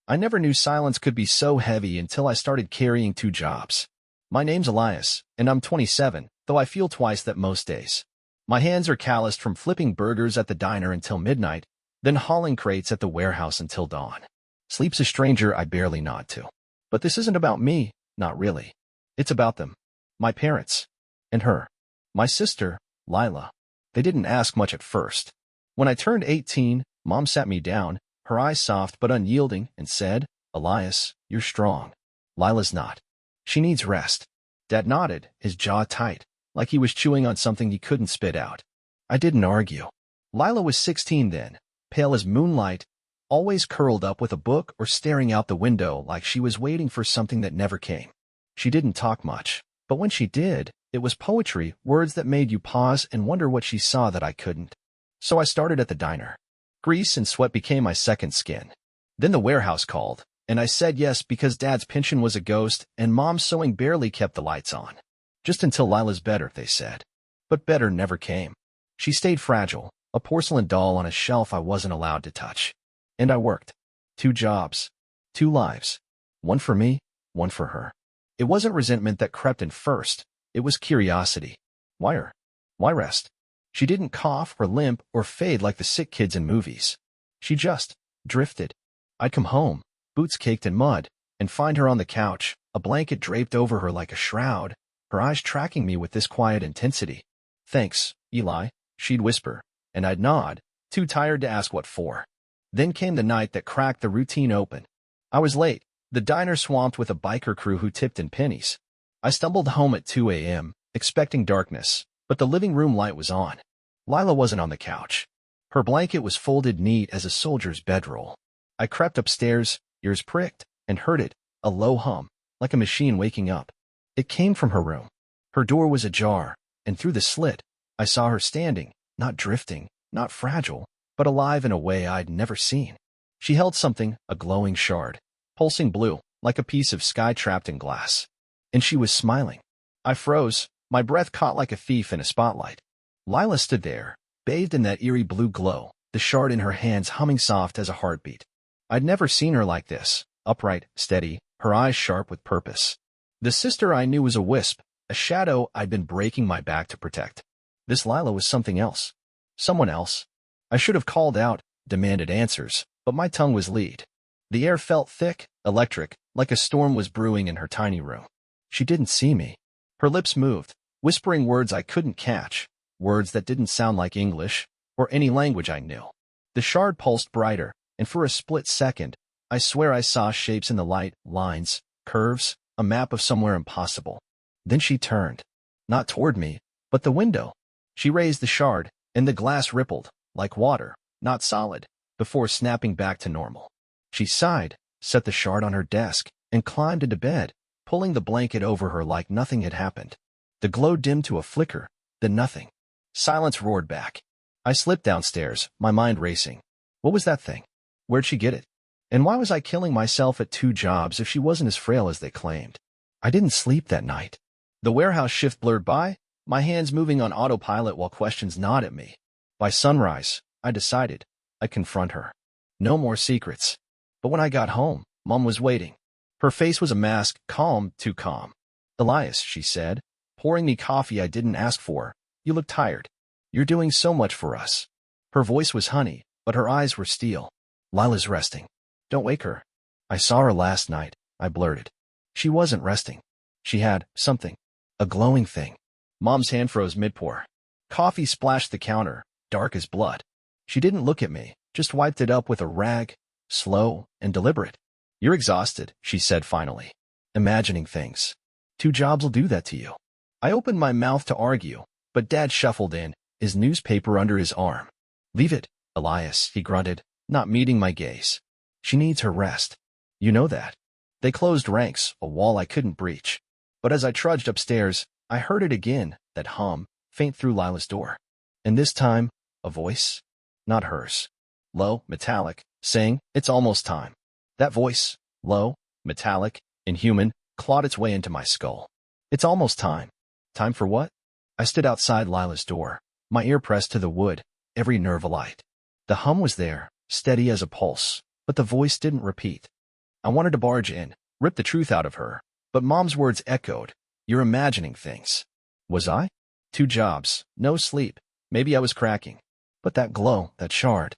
I never knew silence could be so heavy until I started carrying two jobs. My name's Elias, and I'm 27, though I feel twice that most days. My hands are calloused from flipping burgers at the diner until midnight, then hauling crates at the warehouse until dawn. Sleep's a stranger I barely nod to. But this isn't about me, not really. It's about them. My parents. And her. My sister, Lila. They didn't ask much at first. When I turned 18, Mom sat me down, her eyes soft but unyielding, and said, "Elias, you're strong. Lila's not. She needs rest." Dad nodded, his jaw tight, like he was chewing on something he couldn't spit out. I didn't argue. Lila was 16 then, pale as moonlight, always curled up with a book or staring out the window like she was waiting for something that never came. She didn't talk much, but when she did, it was poetry, words that made you pause and wonder what she saw that I couldn't. So I started at the diner. Grease and sweat became my second skin. Then the warehouse called, and I said yes because Dad's pension was a ghost and Mom's sewing barely kept the lights on. Just until Lila's better, they said. But better never came. She stayed fragile, a porcelain doll on a shelf I wasn't allowed to touch. And I worked. 2 jobs. 2 lives. One for me, one for her. It wasn't resentment that crept in first. It was curiosity. Why her? Why rest? She didn't cough or limp or fade like the sick kids in movies. She just drifted. I'd come home, boots caked in mud, and find her on the couch, a blanket draped over her like a shroud, her eyes tracking me with this quiet intensity. "Thanks, Eli," she'd whisper, and I'd nod, too tired to ask what for. Then came the night that cracked the routine open. I was late, the diner swamped with a biker crew who tipped in pennies. I stumbled home at 2 a.m., expecting darkness, but the living room light was on. Lila wasn't on the couch. Her blanket was folded neat as a soldier's bedroll. I crept upstairs, ears pricked, and heard it, a low hum, like a machine waking up. It came from her room. Her door was ajar, and through the slit, I saw her standing, not drifting, not fragile, but alive in a way I'd never seen. She held something, a glowing shard, pulsing blue, like a piece of sky trapped in glass. And she was smiling. I froze, my breath caught like a thief in a spotlight. Lila stood there, bathed in that eerie blue glow, the shard in her hands humming soft as a heartbeat. I'd never seen her like this, upright, steady, her eyes sharp with purpose. The sister I knew was a wisp, a shadow I'd been breaking my back to protect. This Lila was something else. Someone else. I should have called out, demanded answers, but my tongue was lead. The air felt thick, electric, like a storm was brewing in her tiny room. She didn't see me. Her lips moved, whispering words I couldn't catch, words that didn't sound like English, or any language I knew. The shard pulsed brighter, and for a split second, I swear I saw shapes in the light, lines, curves, a map of somewhere impossible. Then she turned. Not toward me, but the window. She raised the shard, and the glass rippled, like water, not solid, before snapping back to normal. She sighed, set the shard on her desk, and climbed into bed, pulling the blanket over her like nothing had happened. The glow dimmed to a flicker, then nothing. Silence roared back. I slipped downstairs, my mind racing. What was that thing? Where'd she get it? And why was I killing myself at 2 jobs if she wasn't as frail as they claimed? I didn't sleep that night. The warehouse shift blurred by, my hands moving on autopilot while questions gnawed at me. By sunrise, I decided I'd confront her. No more secrets. But when I got home, Mom was waiting. Her face was a mask, calm, too calm. "Elias," she said, pouring me coffee I didn't ask for, "you look tired. You're doing so much for us." Her voice was honey, but her eyes were steel. "Lila's resting. Don't wake her." "I saw her last night," I blurted. She wasn't resting. She had something. A glowing thing. Mom's hand froze mid-pour. Coffee splashed the counter, dark as blood. She didn't look at me, just wiped it up with a rag, slow and deliberate. "You're exhausted," she said finally. "Imagining things. 2 jobs'll do that to you." I opened my mouth to argue, but Dad shuffled in, his newspaper under his arm. "Leave it, Elias," he grunted, not meeting my gaze. "She needs her rest. You know that." They closed ranks, a wall I couldn't breach. But as I trudged upstairs, I heard it again, that hum, faint through Lila's door. And this time, a voice. Not hers. Low, metallic, saying, "It's almost time." That voice, low, metallic, inhuman, clawed its way into my skull. "It's almost time." Time for what? I stood outside Lila's door, my ear pressed to the wood, every nerve alight. The hum was there, steady as a pulse, but the voice didn't repeat. I wanted to barge in, rip the truth out of her, but Mom's words echoed. You're imagining things. Was I? 2 jobs, no sleep. Maybe I was cracking. But that glow, that shard.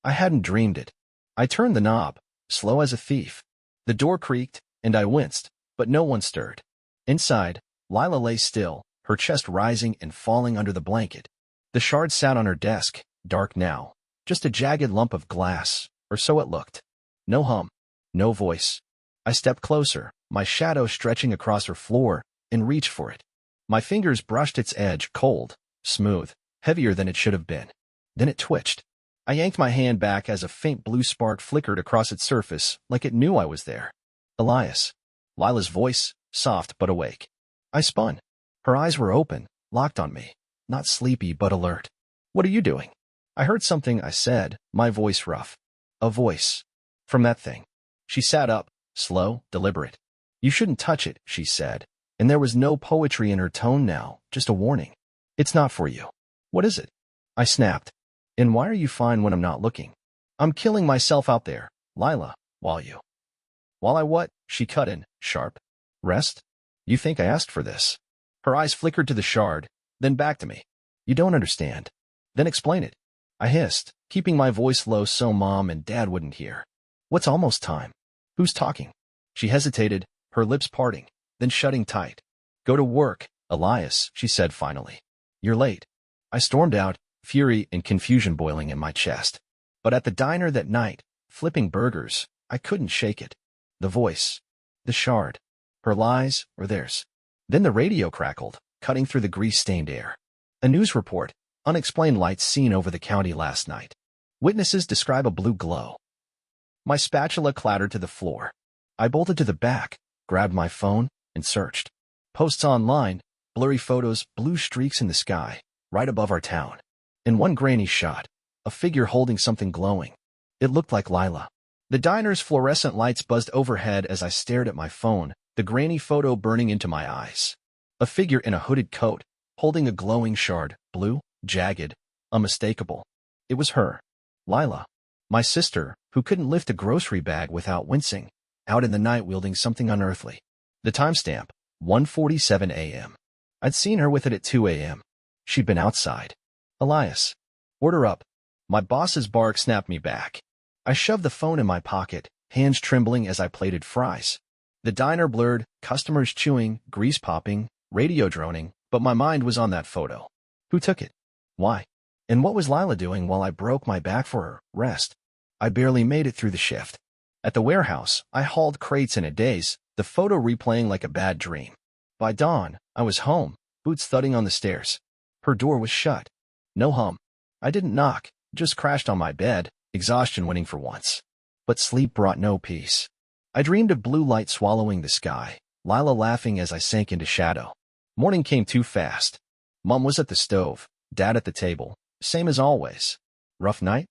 I hadn't dreamed it. I turned the knob, slow as a thief. The door creaked, and I winced, but no one stirred. Inside, Lila lay still, her chest rising and falling under the blanket. The shard sat on her desk, dark now, just a jagged lump of glass, or so it looked. No hum, no voice. I stepped closer, my shadow stretching across her floor, and reached for it. My fingers brushed its edge, cold, smooth, heavier than it should have been. Then it twitched. I yanked my hand back as a faint blue spark flickered across its surface, like it knew I was there. Elias. Lila's voice, soft but awake. I spun. Her eyes were open, locked on me, not sleepy but alert. What are you doing? I heard something, I said, my voice rough. A voice. From that thing. She sat up, slow, deliberate. You shouldn't touch it, she said, and there was no poetry in her tone now, just a warning. It's not for you. What is it? I snapped. And why are you fine when I'm not looking? I'm killing myself out there, Lila, while I what? She cut in, sharp. Rest? You think I asked for this? Her eyes flickered to the shard, then back to me. You don't understand. Then explain it. I hissed, keeping my voice low so Mom and Dad wouldn't hear. What's almost time? Who's talking? She hesitated, her lips parting, then shutting tight. Go to work, Elias, she said finally. You're late. I stormed out, fury and confusion boiling in my chest. But at the diner that night, flipping burgers, I couldn't shake it. The voice. The shard. Her lies, or theirs. Then the radio crackled, cutting through the grease-stained air. A news report. Unexplained lights seen over the county last night. Witnesses describe a blue glow. My spatula clattered to the floor. I bolted to the back, grabbed my phone, and searched. Posts online, blurry photos, blue streaks in the sky, right above our town. In one grainy shot, a figure holding something glowing. It looked like Lila. The diner's fluorescent lights buzzed overhead as I stared at my phone, the grainy photo burning into my eyes. A figure in a hooded coat, holding a glowing shard, blue, jagged, unmistakable. It was her. Lila. My sister, who couldn't lift a grocery bag without wincing, out in the night wielding something unearthly. The timestamp, 1:47 a.m. I'd seen her with it at 2 a.m. She'd been outside. Elias. Order up. My boss's bark snapped me back. I shoved the phone in my pocket, hands trembling as I plated fries. The diner blurred, customers chewing, grease popping, radio droning, but my mind was on that photo. Who took it? Why? And what was Lila doing while I broke my back for her rest? I barely made it through the shift. At the warehouse, I hauled crates in a daze, the photo replaying like a bad dream. By dawn, I was home, boots thudding on the stairs. Her door was shut. No hum. I didn't knock, just crashed on my bed, exhaustion winning for once. But sleep brought no peace. I dreamed of blue light swallowing the sky, Lila laughing as I sank into shadow. Morning came too fast. Mom was at the stove, Dad at the table, same as always. Rough night?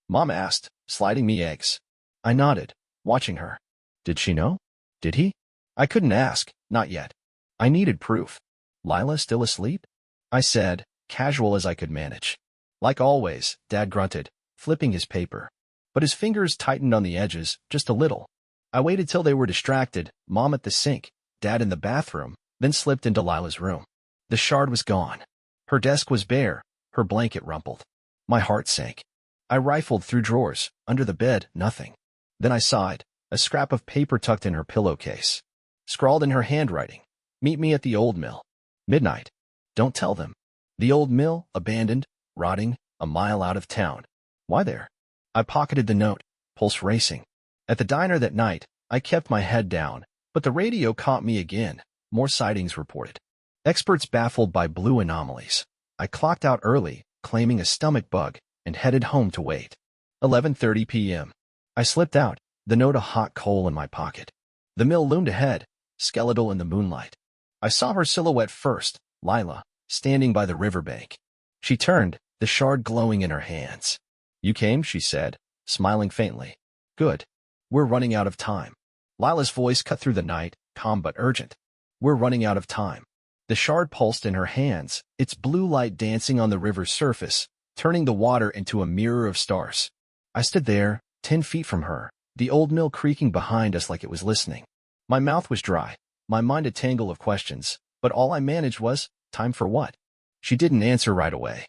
Mom asked, sliding me eggs. I nodded, watching her. Did she know? Did he? I couldn't ask, not yet. I needed proof. Lila still asleep? I said, casual as I could manage. Like always, Dad grunted, flipping his paper. But his fingers tightened on the edges, just a little. I waited till they were distracted, Mom at the sink, Dad in the bathroom, then slipped into Lila's room. The shard was gone. Her desk was bare, her blanket rumpled. My heart sank. I rifled through drawers, under the bed, nothing. Then I sighed, a scrap of paper tucked in her pillowcase. Scrawled in her handwriting, meet me at the old mill. Midnight. Don't tell them. The old mill, abandoned, rotting, a mile out of town. Why there? I pocketed the note, pulse racing. At the diner that night, I kept my head down, but the radio caught me again. More sightings reported. Experts baffled by blue anomalies. I clocked out early, claiming a stomach bug, and headed home to wait. 11:30 p.m. I slipped out, the note a hot coal in my pocket. The mill loomed ahead, skeletal in the moonlight. I saw her silhouette first, Lila, standing by the riverbank. She turned, the shard glowing in her hands. You came, she said, smiling faintly. Good. We're running out of time. Lila's voice cut through the night, calm but urgent. We're running out of time. The shard pulsed in her hands, its blue light dancing on the river's surface, turning the water into a mirror of stars. I stood there, 10 feet from her, the old mill creaking behind us like it was listening. My mouth was dry, my mind a tangle of questions, but all I managed was, time for what? She didn't answer right away.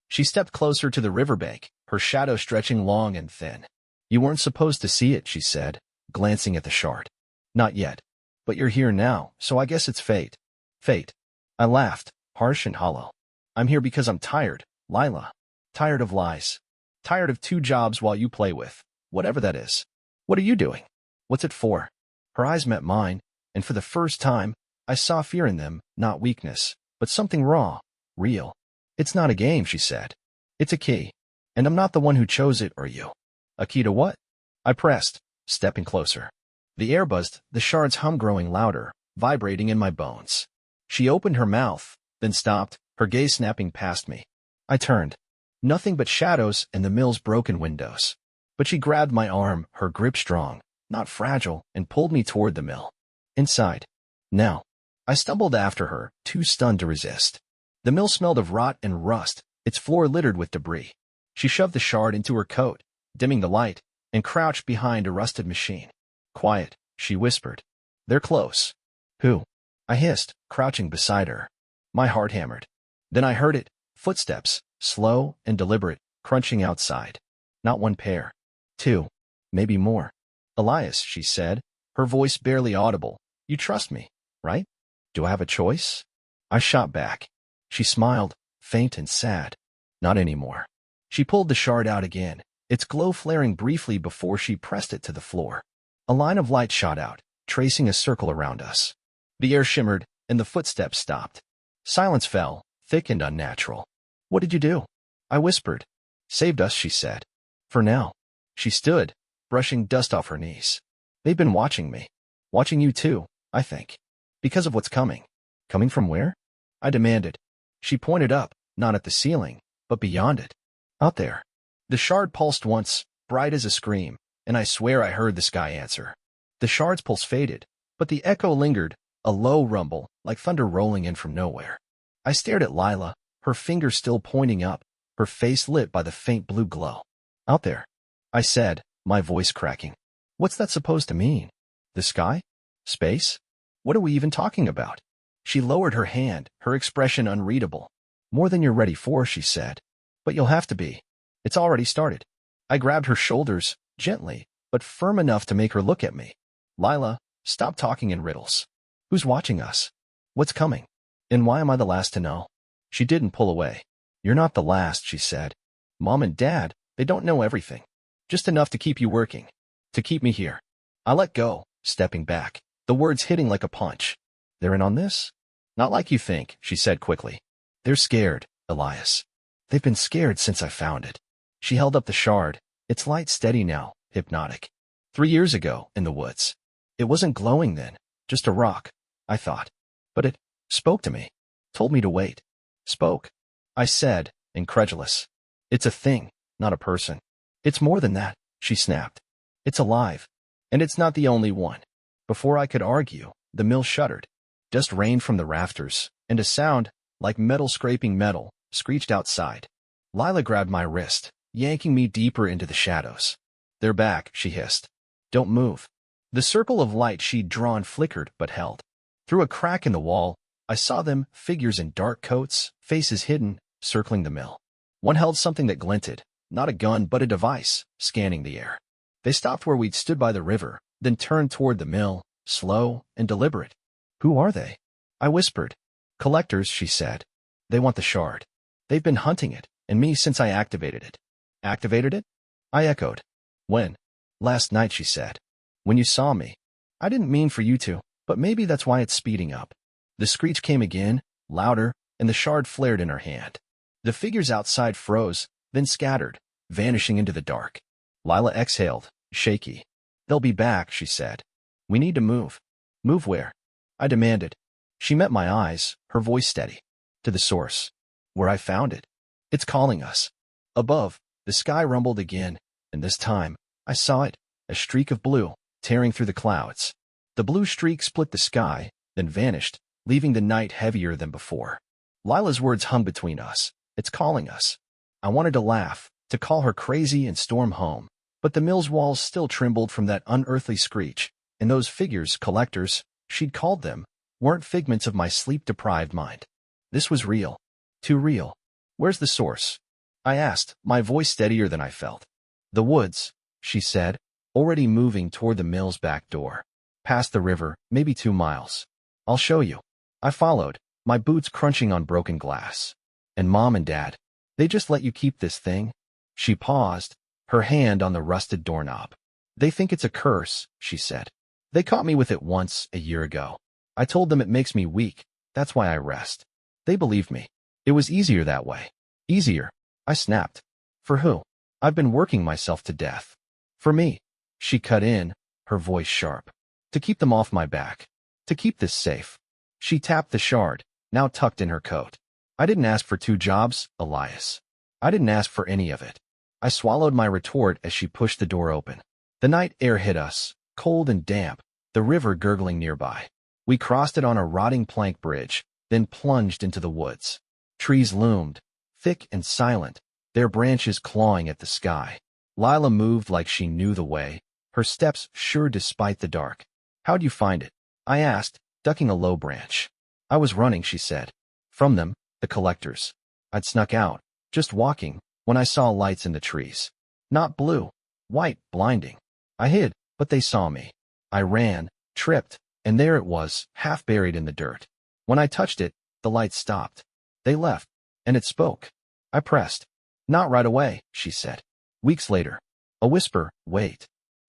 She stepped closer to the riverbank, her shadow stretching long and thin. You weren't supposed to see it, she said, glancing at the shard. Not yet. But you're here now, so I guess it's fate. Fate. I laughed, harsh and hollow. I'm here because I'm tired, Lila. Tired of lies. Tired of 2 jobs while you play with, whatever that is. What are you doing? What's it for? Her eyes met mine, and for the first time, I saw fear in them, not weakness, but something raw, real. It's not a game, she said. It's a key. And I'm not the one who chose it or you. A key to what? I pressed, stepping closer. The air buzzed, the shard's hum growing louder, vibrating in my bones. She opened her mouth, then stopped, her gaze snapping past me. I turned. Nothing but shadows and the mill's broken windows. But she grabbed my arm, her grip strong, not fragile, and pulled me toward the mill. Inside. Now. I stumbled after her, too stunned to resist. The mill smelled of rot and rust, its floor littered with debris. She shoved the shard into her coat, dimming the light, and crouched behind a rusted machine. Quiet, she whispered. They're close. Who? I hissed, crouching beside her. My heart hammered. Then I heard it, footsteps, slow and deliberate, crunching outside. Not 1 pair. 2. Maybe more. Elias, she said, her voice barely audible. You trust me, right? Do I have a choice? I shot back. She smiled, faint and sad. Not anymore. She pulled the shard out again, its glow flaring briefly before she pressed it to the floor. A line of light shot out, tracing a circle around us. The air shimmered, and the footsteps stopped. Silence fell, thick and unnatural. What did you do? I whispered. Saved us, she said. For now. She stood, brushing dust off her knees. They've been watching me. Watching you too, I think. Because of what's coming. Coming from where? I demanded. She pointed up, not at the ceiling, but beyond it. Out there. The shard pulsed once, bright as a scream, and I swear I heard the sky answer. The shard's pulse faded, but the echo lingered, a low rumble, like thunder rolling in from nowhere. I stared at Lila, her finger still pointing up, her face lit by the faint blue glow. Out there. I said, my voice cracking. What's that supposed to mean? The sky? Space? What are we even talking about? She lowered her hand, her expression unreadable. More than you're ready for, she said. But you'll have to be. It's already started. I grabbed her shoulders, gently, but firm enough to make her look at me. Lila, stop talking in riddles. Who's watching us? What's coming? And why am I the last to know? She didn't pull away. You're not the last, she said. Mom and Dad, they don't know everything. Just enough to keep you working. To keep me here. I let go, stepping back, the words hitting like a punch. They're in on this? Not like you think, she said quickly. They're scared, Elias. They've been scared since I found it. She held up the shard, its light steady now, hypnotic. 3 years ago, in the woods. It wasn't glowing then, just a rock, I thought. But it spoke to me, told me to wait. Spoke. I said, incredulous. It's a thing, not a person. It's more than that, she snapped. It's alive. And it's not the only one. Before I could argue, the mill shuddered. Dust rained from the rafters, and a sound, like metal scraping metal, screeched outside. Lila grabbed my wrist, yanking me deeper into the shadows. They're back, she hissed. Don't move. The circle of light she'd drawn flickered but held. Through a crack in the wall, I saw them, figures in dark coats, faces hidden, circling the mill. One held something that glinted, not a gun but a device, scanning the air. They stopped where we'd stood by the river, then turned toward the mill, slow and deliberate. Who are they? I whispered. Collectors, she said. They want the shard. They've been hunting it, and me since I activated it. Activated it? I echoed. When? Last night, she said. When you saw me. I didn't mean for you to, but maybe that's why it's speeding up. The screech came again, louder, and the shard flared in her hand. The figures outside froze, then scattered, vanishing into the dark. Lila exhaled, shaky. They'll be back, she said. We need to move. Move where? I demanded. She met my eyes, her voice steady. To the source. Where I found it. It's calling us. Above, the sky rumbled again, and this time, I saw it, a streak of blue, tearing through the clouds. The blue streak split the sky, then vanished, leaving the night heavier than before. Lila's words hung between us. It's calling us. I wanted to laugh, to call her crazy and storm home, But the mill's walls still trembled from that unearthly screech, and those figures, collectors, she'd called them, weren't figments of my sleep-deprived mind. This was real. Too real. Where's the source? I asked, my voice steadier than I felt. The woods, she said, already moving toward the mill's back door. Past the river, maybe 2 miles. I'll show you. I followed, my boots crunching on broken glass. And Mom and Dad, they just let you keep this thing? She paused, her hand on the rusted doorknob. They think it's a curse, she said. They caught me with it once, a year ago. I told them it makes me weak, that's why I rest. They believed me. It was easier that way. Easier. I snapped. For who? I've been working myself to death. For me. She cut in, her voice sharp. To keep them off my back. To keep this safe. She tapped the shard, now tucked in her coat. I didn't ask for 2 jobs, Elias. I didn't ask for any of it. I swallowed my retort as she pushed the door open. The night air hit us, cold and damp, the river gurgling nearby. We crossed it on a rotting plank bridge, then plunged into the woods. Trees loomed, thick and silent, their branches clawing at the sky. Lila moved like she knew the way, her steps sure despite the dark. How'd you find it? I asked, ducking a low branch. I was running, she said. From them, the collectors. I'd snuck out, just walking, when I saw lights in the trees. Not blue, white, blinding. I hid, but they saw me. I ran, tripped, and there it was, half buried in the dirt. When I touched it, the light stopped. They left, and it spoke. I pressed. Not right away, she said. Weeks later. A whisper, wait.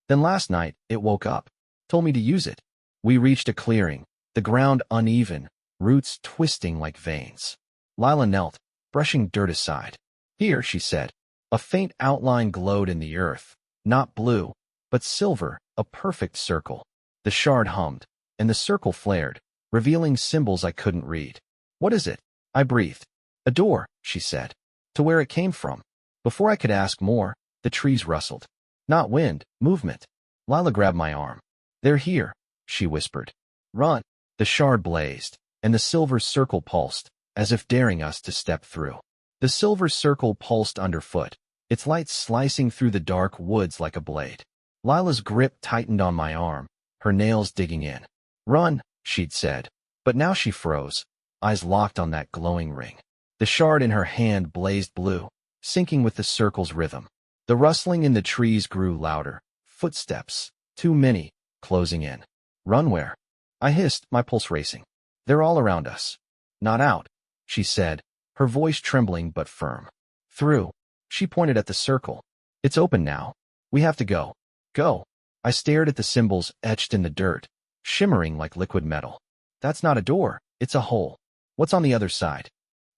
Then last night, it woke up. Told me to use it. We reached a clearing, the ground uneven, roots twisting like veins. Lila knelt, brushing dirt aside. Here, she said. A faint outline glowed in the earth, not blue, but silver, a perfect circle. The shard hummed, and the circle flared, revealing symbols I couldn't read. What is it? I breathed. A door, she said. To where it came from. Before I could ask more, the trees rustled. Not wind, movement. Lila grabbed my arm. They're here, she whispered. Run. The shard blazed, and the silver circle pulsed, as if daring us to step through. The silver circle pulsed underfoot, its light slicing through the dark woods like a blade. Lila's grip tightened on my arm, her nails digging in. Run, she'd said, but now she froze, eyes locked on that glowing ring. The shard in her hand blazed blue, syncing with the circle's rhythm. The rustling in the trees grew louder, footsteps, too many, closing in. Run where? I hissed, my pulse racing. They're all around us. Not out, she said, her voice trembling but firm. Through. She pointed at the circle. It's open now. We have to go. Go. I stared at the symbols etched in the dirt, shimmering like liquid metal. That's not a door, it's a hole. What's on the other side?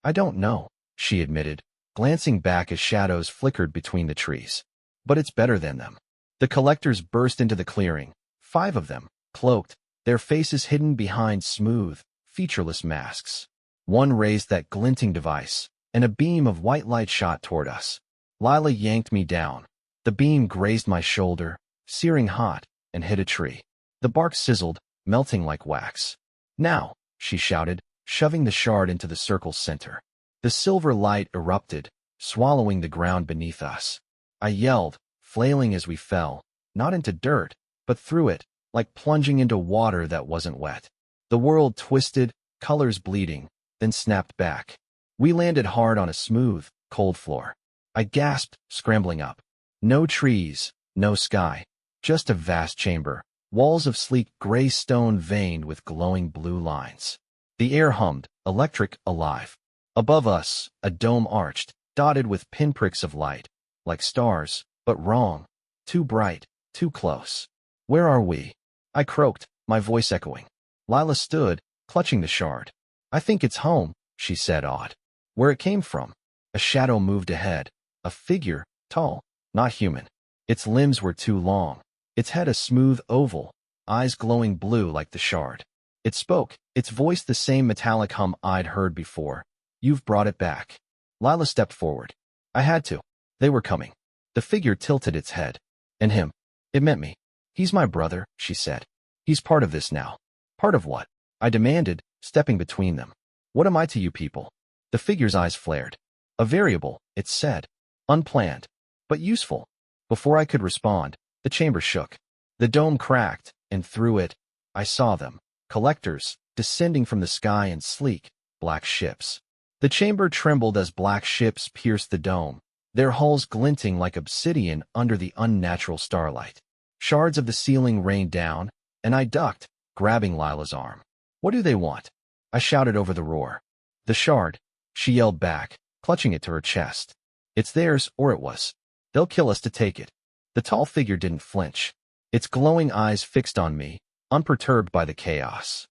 I don't know, she admitted, glancing back as shadows flickered between the trees. But it's better than them. The collectors burst into the clearing, 5 of them, cloaked, their faces hidden behind smooth, featureless masks. One raised that glinting device, and a beam of white light shot toward us. Lila yanked me down. The beam grazed my shoulder, searing hot, and hit a tree. The bark sizzled, melting like wax. Now, she shouted, shoving the shard into the circle's center. The silver light erupted, swallowing the ground beneath us. I yelled, flailing as we fell, not into dirt, but through it, like plunging into water that wasn't wet. The world twisted, colors bleeding, then snapped back. We landed hard on a smooth, cold floor. I gasped, scrambling up. No trees, no sky, just a vast chamber, walls of sleek gray stone veined with glowing blue lines. The air hummed, electric, alive. Above us, a dome arched, dotted with pinpricks of light, like stars, but wrong. Too bright, too close. Where are we? I croaked, my voice echoing. Lila stood, clutching the shard. I think it's home, she said, awed. Where it came from. A shadow moved ahead, a figure, tall, not human. Its limbs were too long, its head a smooth oval, eyes glowing blue like the shard. It spoke, its voice the same metallic hum I'd heard before. You've brought it back. Lila stepped forward. I had to. They were coming. The figure tilted its head. And him. It meant me. He's my brother, she said. He's part of this now. Part of what? I demanded, stepping between them. What am I to you people? The figure's eyes flared. A variable, it said. Unplanned. But useful. Before I could respond, the chamber shook. The dome cracked, and through it, I saw them, collectors, descending from the sky in sleek, black ships. The chamber trembled as black ships pierced the dome, their hulls glinting like obsidian under the unnatural starlight. Shards of the ceiling rained down, and I ducked, grabbing Lila's arm. "What do they want?" I shouted over the roar. "The shard," she yelled back, clutching it to her chest. "It's theirs, or it was. They'll kill us to take it." The tall figure didn't flinch, its glowing eyes fixed on me, unperturbed by the chaos.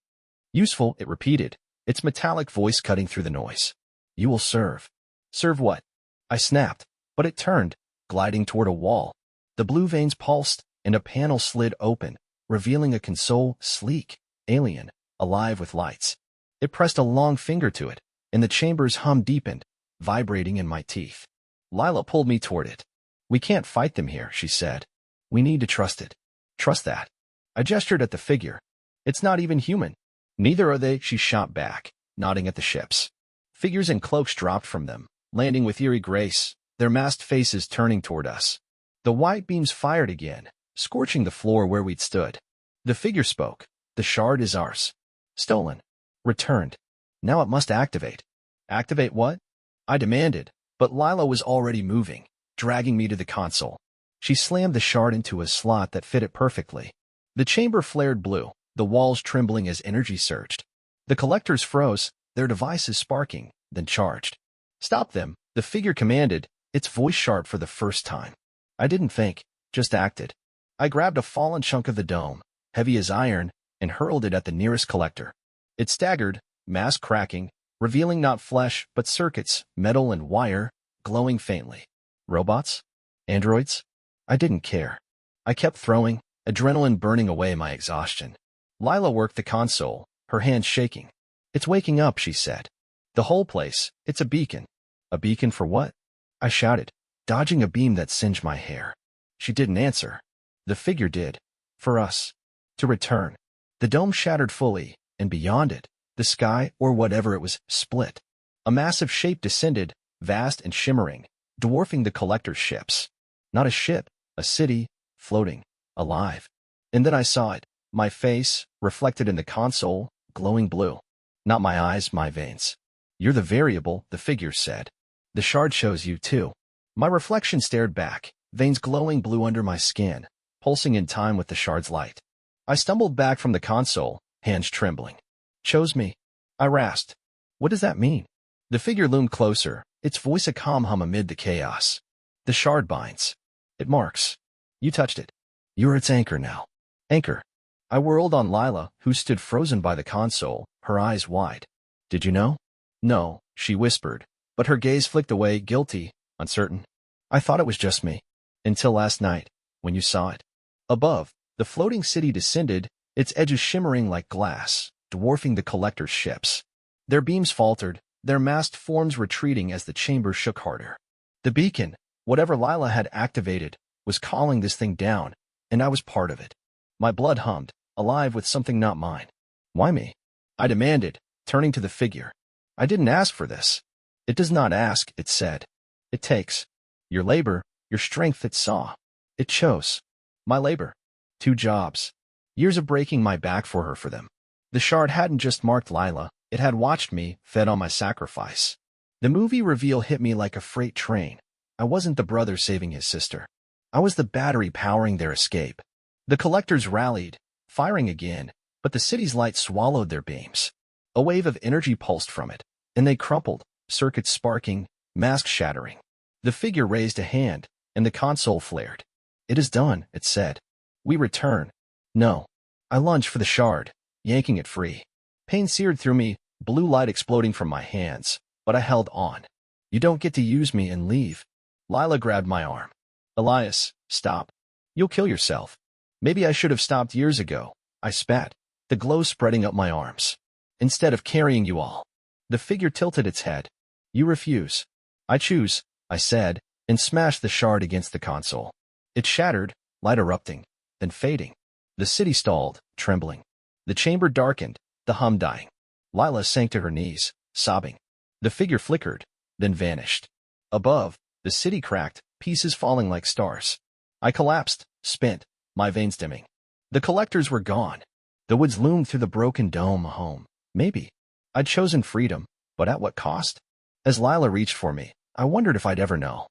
"Useful," it repeated, its metallic voice cutting through the noise. "You will serve." "Serve what?" I snapped, but it turned, gliding toward a wall. The blue veins pulsed, and a panel slid open, revealing a console, sleek, alien, alive with lights. It pressed a long finger to it, and the chamber's hum deepened, vibrating in my teeth. Lila pulled me toward it. "We can't fight them here," she said. "We need to trust it." "Trust that?" I gestured at the figure. "It's not even human." "Neither are they," she shot back, nodding at the ships. Figures in cloaks dropped from them, landing with eerie grace, their masked faces turning toward us. The white beams fired again, scorching the floor where we'd stood. The figure spoke. "The shard is ours." "Stolen." "Returned." "Now it must activate." "Activate what?" I demanded, but Lila was already moving, dragging me to the console. She slammed the shard into a slot that fit it perfectly. The chamber flared blue, the walls trembling as energy surged. The collectors froze, their devices sparking, then charged. "Stop them," the figure commanded, its voice sharp for the first time. I didn't think, just acted. I grabbed a fallen chunk of the dome, heavy as iron, and hurled it at the nearest collector. It staggered, mask cracking, revealing not flesh but circuits, metal and wire, glowing faintly. Robots? Androids? I didn't care. I kept throwing, adrenaline burning away my exhaustion. Lila worked the console, her hands shaking. "It's waking up," she said. "The whole place, it's a beacon." "A beacon for what?" I shouted, dodging a beam that singed my hair. She didn't answer. The figure did. "For us. To return." The dome shattered fully, and beyond it, the sky, or whatever it was, split. A massive shape descended, vast and shimmering, dwarfing the collector's ships. Not a ship, a city, floating, alive. And then I saw it, my face, reflected in the console, glowing blue. Not my eyes, my veins. "You're the variable," the figure said. "The shard shows you, too." My reflection stared back, veins glowing blue under my skin, pulsing in time with the shard's light. I stumbled back from the console, hands trembling. "Chose me?" I rasped. "What does that mean?" The figure loomed closer, its voice a calm hum amid the chaos. "The shard binds. It marks. You touched it. You're its anchor now." "Anchor?" I whirled on Lila, who stood frozen by the console, her eyes wide. "Did you know?" "No," she whispered, but her gaze flicked away, guilty, uncertain. "I thought it was just me. Until last night, when you saw it." Above, the floating city descended, its edges shimmering like glass, dwarfing the collector's ships. Their beams faltered, their masked forms retreating as the chamber shook harder. The beacon, whatever Lila had activated, was calling this thing down, and I was part of it. My blood hummed, alive with something not mine. "Why me?" I demanded, turning to the figure. "I didn't ask for this." "It does not ask," it said. "It takes. Your labor, your strength it saw. It chose. My labor. 2 jobs. Years of breaking my back for her for them. The shard hadn't just marked Lila, it had watched me, fed on my sacrifice. The movie reveal hit me like a freight train. I wasn't the brother saving his sister. I was the battery powering their escape. The collectors rallied, firing again, but the city's light swallowed their beams. A wave of energy pulsed from it, and they crumpled, circuits sparking, masks shattering. The figure raised a hand, and the console flared. "It is done," it said. "We return." "No." I lunged for the shard, yanking it free. Pain seared through me, blue light exploding from my hands, but I held on. "You don't get to use me and leave." Lila grabbed my arm. "Elias, stop. You'll kill yourself." "Maybe I should have stopped years ago," I spat, the glow spreading up my arms. "Instead of carrying you all." The figure tilted its head. "You refuse." "I choose," I said, and smashed the shard against the console. It shattered, light erupting, then fading. The city stalled, trembling. The chamber darkened, the hum dying. Lila sank to her knees, sobbing. The figure flickered, then vanished. Above, the city cracked, pieces falling like stars. I collapsed, spent, my veins dimming. The collectors were gone. The woods loomed through the broken dome home. Maybe. I'd chosen freedom, but at what cost? As Lila reached for me, I wondered if I'd ever know.